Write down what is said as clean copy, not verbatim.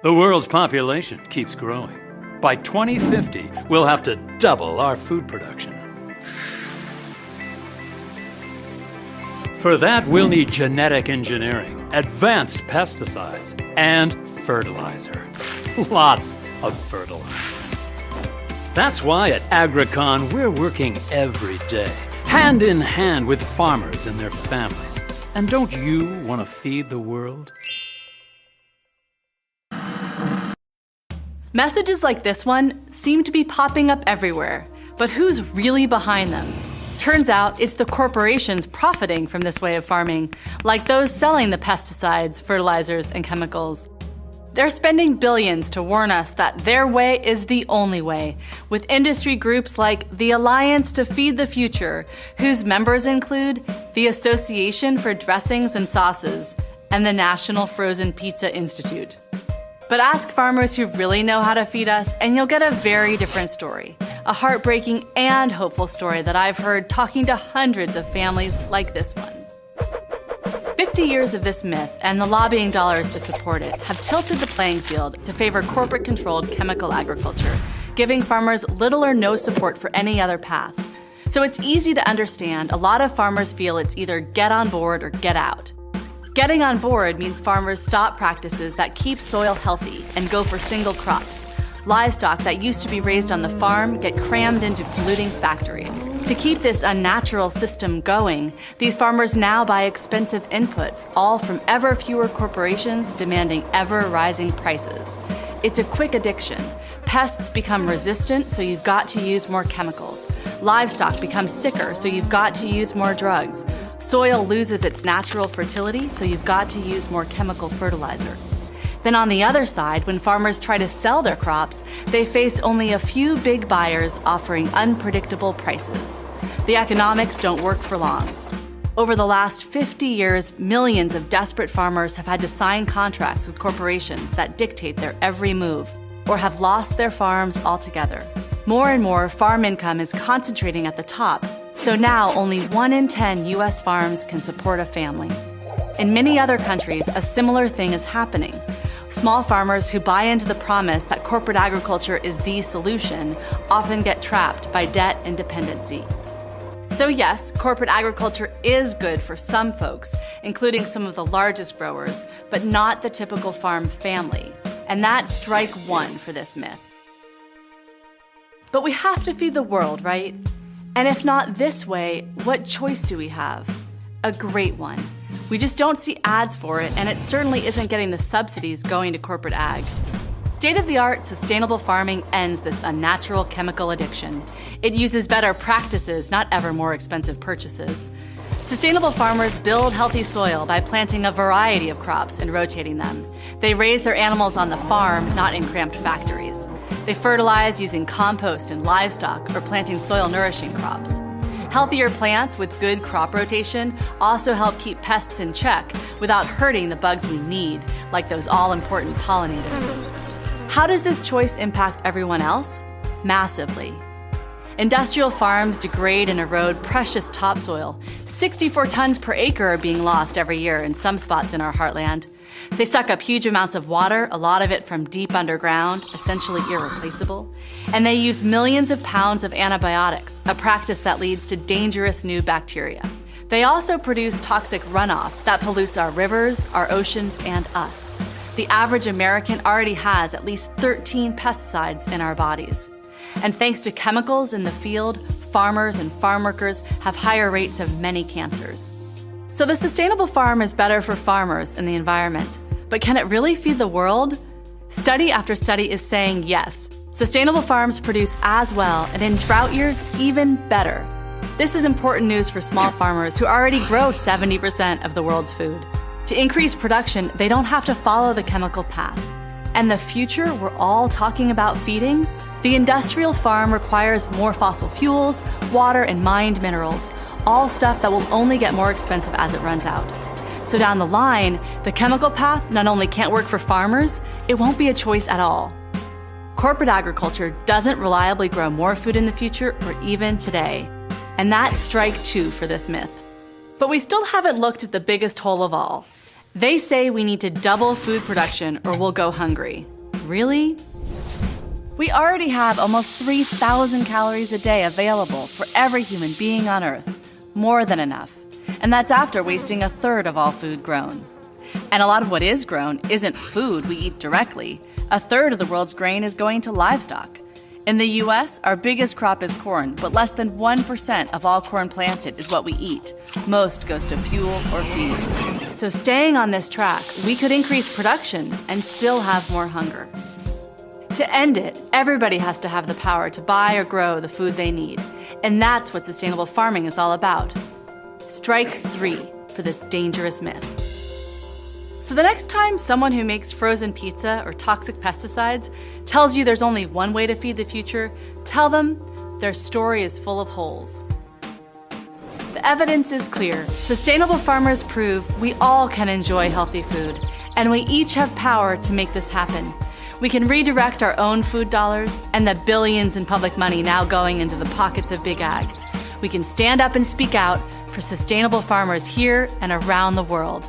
The world's population keeps growing. By 2050, we'll have to double our food production. For that, we'll need genetic engineering, advanced pesticides, and fertilizer. Lots of fertilizer. That's why at Agricon, we're working every day, hand in hand with farmers and their families. And don't you want to feed the world? Messages like this one seem to be popping up everywhere, but who's really behind them? Turns out it's the corporations profiting from this way of farming, like those selling the pesticides, fertilizers, and chemicals. They're spending billions to warn us that their way is the only way, with industry groups like the Alliance to Feed the Future, whose members include the Association for Dressings and Sauces and the National Frozen Pizza Institute. But ask farmers who really know how to feed us, and you'll get a very different story. A heartbreaking and hopeful story that I've heard talking to hundreds of families like this one. 50 years of this myth and the lobbying dollars to support it have tilted the playing field to favor corporate-controlled chemical agriculture, giving farmers little or no support for any other path. So it's easy to understand a lot of farmers feel it's either get on board or get out. Getting on board means farmers stop practices that keep soil healthy and go for single crops. Livestock that used to be raised on the farm get crammed into polluting factories. To keep this unnatural system going, these farmers now buy expensive inputs, all from ever fewer corporations demanding ever-rising prices. It's a quick addiction. Pests become resistant, so you've got to use more chemicals. Livestock becomes sicker, so you've got to use more drugs. Soil loses its natural fertility, so you've got to use more chemical fertilizer. Then on the other side, when farmers try to sell their crops, they face only a few big buyers offering unpredictable prices. The economics don't work for long. Over the last 50 years, millions of desperate farmers have had to sign contracts with corporations that dictate their every move, or have lost their farms altogether. More and more farm income is concentrating at the top, so now only 1 in 10 U.S. farms can support a family. In many other countries, a similar thing is happening. Small farmers who buy into the promise that corporate agriculture is the solution often get trapped by debt and dependency. So yes, corporate agriculture is good for some folks, including some of the largest growers, but not the typical farm family. And that's strike one for this myth. But we have to feed the world, right? And if not this way, what choice do we have? A great one. We just don't see ads for it, and it certainly isn't getting the subsidies going to corporate ags. State-of-the-art sustainable farming ends this unnatural chemical addiction. It uses better practices, not ever more expensive purchases. Sustainable farmers build healthy soil by planting a variety of crops and rotating them. They raise their animals on the farm, not in cramped factories. They fertilize using compost and livestock or planting soil-nourishing crops. Healthier plants with good crop rotation also help keep pests in check without hurting the bugs we need, like those all-important pollinators. How does this choice impact everyone else? Massively. Industrial farms degrade and erode precious topsoil. 64 tons per acre are being lost every year in some spots in our heartland. They suck up huge amounts of water, a lot of it from deep underground, essentially irreplaceable. And they use millions of pounds of antibiotics, a practice that leads to dangerous new bacteria. They also produce toxic runoff that pollutes our rivers, our oceans, and us. The average American already has at least 13 pesticides in our bodies. And thanks to chemicals in the field, farmers and farm workers have higher rates of many cancers. So the sustainable farm is better for farmers and the environment. But can it really feed the world? Study after study is saying yes. Sustainable farms produce as well, and in drought years, even better. This is important news for small farmers who already grow 70% of the world's food. To increase production, they don't have to follow the chemical path. And the future we're all talking about feeding? The industrial farm requires more fossil fuels, water, and mined minerals, all stuff that will only get more expensive as it runs out. So down the line, the chemical path not only can't work for farmers, it won't be a choice at all. Corporate agriculture doesn't reliably grow more food in the future or even today. And that's strike two for this myth. But we still haven't looked at the biggest hole of all. They say we need to double food production or we'll go hungry. Really? We already have almost 3,000 calories a day available for every human being on Earth. More than enough. And that's after wasting a third of all food grown. And a lot of what is grown isn't food we eat directly. A third of the world's grain is going to livestock. In the US, our biggest crop is corn, but less than 1% of all corn planted is what we eat. Most goes to fuel or feed. So staying on this track, we could increase production and still have more hunger. To end it, everybody has to have the power to buy or grow the food they need. And that's what sustainable farming is all about. Strike 3 for this dangerous myth. So the next time someone who makes frozen pizza or toxic pesticides tells you there's only one way to feed the future, tell them their story is full of holes. The evidence is clear. Sustainable farmers prove we all can enjoy healthy food, and we each have power to make this happen. We can redirect our own food dollars and the billions in public money now going into the pockets of big ag. We can stand up and speak out for sustainable farmers here and around the world.